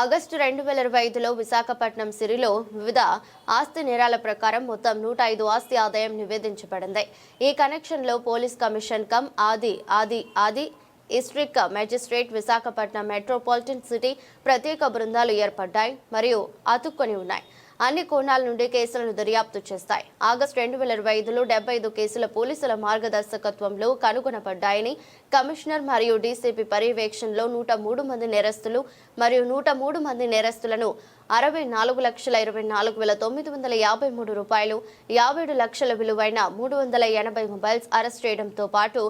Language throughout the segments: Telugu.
ఆగస్టు 2025లో విశాఖపట్నం సిరిలో వివిధ ఆస్తి నేరాల ప్రకారం మొత్తం 105 ఆస్తి ఆదాయం నివేదించబడింది. ఈ కనెక్షన్లో పోలీస్ కమిషన్ కమ్ ఆది district magistrate Visakhapatnam metropolitan city ప్రత్యేక బృందాలు ఏర్పడ్డాయి మరియు అతుక్కొని ఉన్నాయి. అన్ని కోణాల నుండి కేసులను దర్యాప్తు చేస్తాయి. ఆగస్టు 2025లో 75 కేసుల పోలీసుల మార్గదర్శకత్వంలో కనుగొనబడ్డాయని కమిషనర్ మరియు డీసీపీ పర్యవేక్షణలో 103 మంది నేరస్తులు మరియు 103 మంది నేరస్తులను 64,24,953 రూపాయలు 57 లక్షల విలువైన 380 మొబైల్స్ అరెస్ట్ చేయడంతో పాటు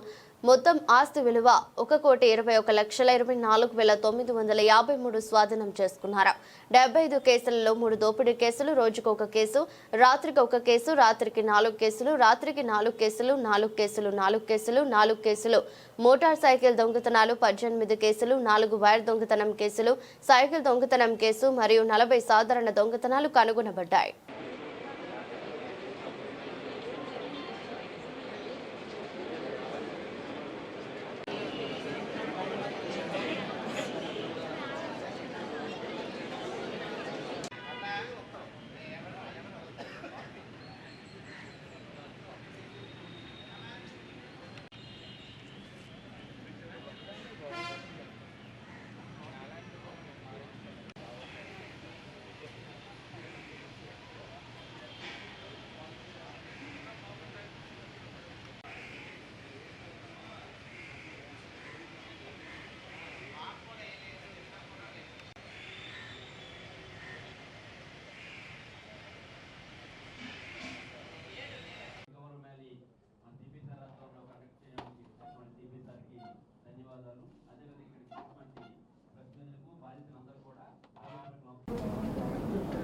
మొత్తం ఆస్తి విలువ 1,21,24,953 స్వాధీనం చేసుకున్నారు. 75 కేసులలో 3 దోపిడీ కేసులు, రోజుకు 1 కేసు, రాత్రికి 1 కేసు, రాత్రికి 4 కేసులు, రాత్రికి 4 కేసులు, 4 కేసులు, 4 కేసులు, 4 కేసులు, మోటార్ సైకిల్ దొంగతనాలు 18 కేసులు, 4 వైర్ దొంగతనం కేసులు, సైకిల్ దొంగతనం కేసు మరియు 40 సాధారణ దొంగతనాలు కనుగొనబడ్డాయి.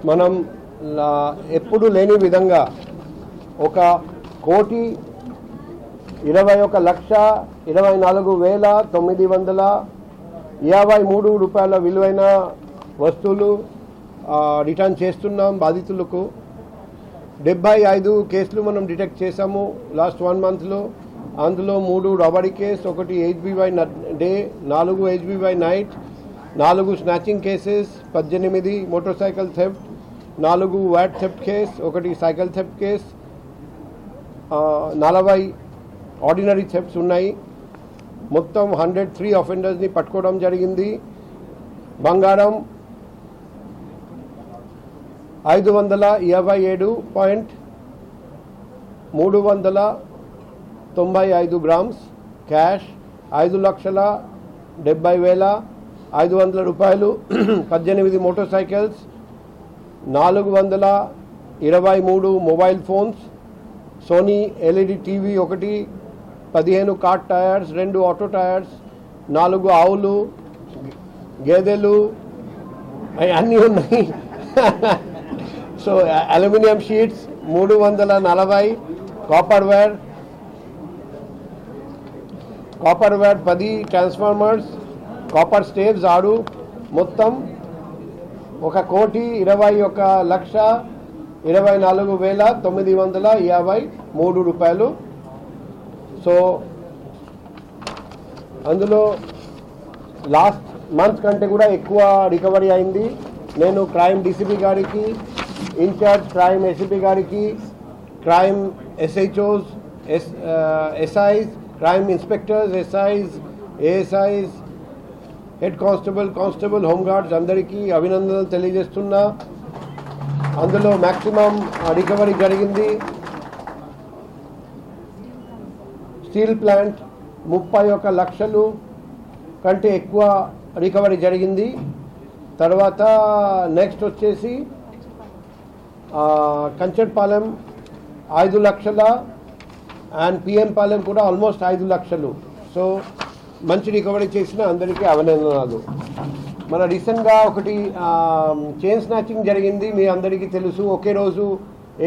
మనం ఎప్పుడు లేని విధంగా 1,24,953 రూపాయల విలువైన వస్తువులు రిటర్న్ చేస్తున్నాం బాధితులకు. 75 కేసులు మనం డిటెక్ట్ చేసాము లాస్ట్ 1 మంత్లో. అందులో 3 robbery case, 1 HBY day, 4 HBY night, 4 snatching cases, 18 motor cycle theft, 4 VAT theft case, 1 cycle theft case, 40 ordinary thefts ఉన్నాయి. మొత్తం 103 అఫెండర్స్ని పట్టుకోవడం జరిగింది. బంగారం 527.395 గ్రామ్స్, క్యాష్ 5,70,500 రూపాయలు, 18 motor cycles, 423 mobile phones, Sony LED TV 1, 15 car tyres, 2 auto tyres, 4 ఆవులు, గేదెలు అన్నీ ఉన్నాయి. So aluminium sheets 340, copper wire 10 transformers, copper staves 6, మొత్తం 1,24,953 రూపాయలు. సో అందులో లాస్ట్ మంత్ కంటే కూడా ఎక్కువ రికవరీ అయింది. నేను క్రైమ్ డీసీపీ గారికి, ఇన్ఛార్జ్ క్రైమ్ ఏసీపీ గారికి, crime SHOs, SIs, crime inspectors, SIs, ASIs, head constable, home guards అందరికీ అభినందనలు తెలియజేస్తున్నా. అందులో మ్యాక్సిమం రికవరీ జరిగింది. స్టీల్ ప్లాంట్ 31 లక్షలు కంటే ఎక్కువ రికవరీ జరిగింది. తర్వాత నెక్స్ట్ వచ్చేసి కంచట్పాలెం 5 లక్షల అండ్ PM పాలెం కూడా ఆల్మోస్ట్ 5 లక్షలు. సో మంచి రికవరీ చేసిన అందరికీ అభినందనలు. మన రీసెంట్గా ఒకటి చైన్ స్నాచింగ్ జరిగింది, మీ అందరికీ తెలుసు. ఒకే రోజు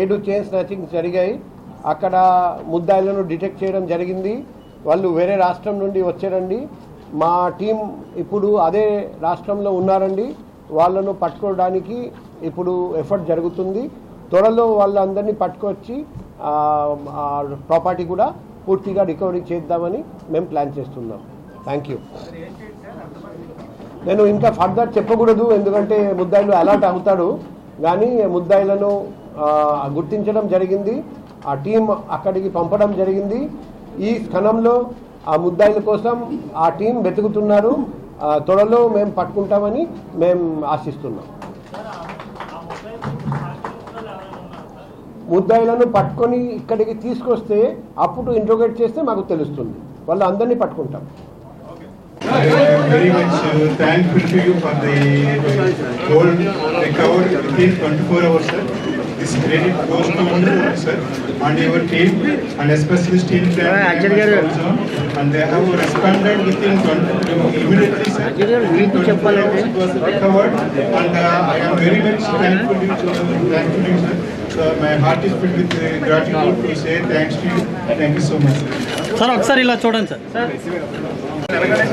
7 చైన్ స్నాచింగ్ జరిగాయి. అక్కడ ముద్దాయిలను డిటెక్ట్ చేయడం జరిగింది. వాళ్ళు వేరే రాష్ట్రం నుండి వచ్చారండి. మా టీం ఇప్పుడు అదే రాష్ట్రంలో ఉన్నారండి. వాళ్ళను పట్టుకోవడానికి ఇప్పుడు ఎఫర్ట్ జరుగుతుంది. త్వరలో వాళ్ళందరినీ పట్టుకొచ్చి ప్రాపర్టీ కూడా పూర్తిగా రికవరీ చేద్దామని మేము ప్లాన్ చేస్తున్నాం. Thank you. నేను ఇంకా ఫర్దర్ చెప్పకూడదు, ఎందుకంటే ముద్దాయిలు అలర్ట్ అవుతాడు. కానీ ముద్దాయిలను గుర్తించడం జరిగింది, ఆ టీం అక్కడికి పంపడం జరిగింది. ఈ క్షణంలో ఆ ముద్దాయిల కోసం ఆ టీం వెతుకుతున్నారు. త్వరలో మేము పట్టుకుంటామని మేము ఆశిస్తున్నాం. ముద్దాయిలను పట్టుకొని ఇక్కడికి తీసుకొస్తే అప్పుడు ఇంట్రోగేట్ చేస్తే మాకు తెలుస్తుంది. వాళ్ళు అందరినీ పట్టుకుంటాం. I am very much thankful to you for the gold recovered within 24 hours, sir. This credit goes to you, sir, and your team, and especially steel plant also, and they have responded within immediately, sir. Within 24 hours it was recovered, and I am very much thankful to you, sir. So my heart is filled with gratitude to say thanks to you. Thank you so much, sir. Sir ఒకసారి ఇలా చూడండి సార్. మేడం గారు